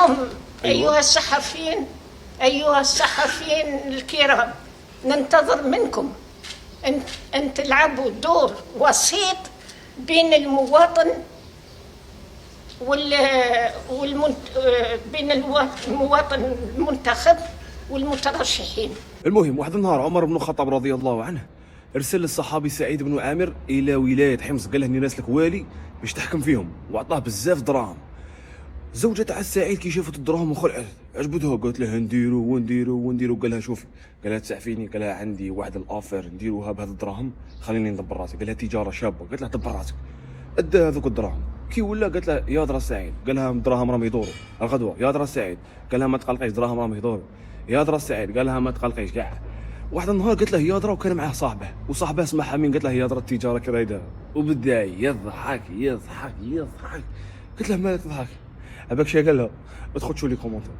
اليوم أيوة. أيها الصحفيين الكرام، ننتظر منكم أن تلعبوا دور وسيط بين المواطن بين المواطن المنتخب والمترشحين. المهم واحد النهار عمر بن الخطاب رضي الله عنه ارسل الصحابي سعيد بن عامر الى ولايه حمص، قال له اني ناسلك والي باش تحكم فيهم، وعطاه بزاف دراهم. زوجة تاع سعيد كي شافت الدراهم وخلعت، عجبتها، قالت له نديرو ونديرو. قال لها شوفي، قال لها تسعفيني، قال لها عندي واحد الافير نديروها بهذه الدراهم، خليني ندبر راسي. قال لها تجاره شابه، قالت له دبر راسك. ادى هذوك الدراهم، كي ولا قالت له يا درا سعيد، قال لها الدراهم راهم يدوروا الغدوه، يا درا سعيد، قال لها ما تقلقيش دراهم راهم يدوروا، يا درا سعيد، قال لها ما تقلقيش كاع. واحد النهار قالت له يا درا، وكان معاه صاحبه، وصاحبه سمعها من قالت له يا درا التجاره كي راهي، وبدا يضحك. قلت له مالك تضحك؟ عباك شي قال لها ادخل شوف لي كومونتير.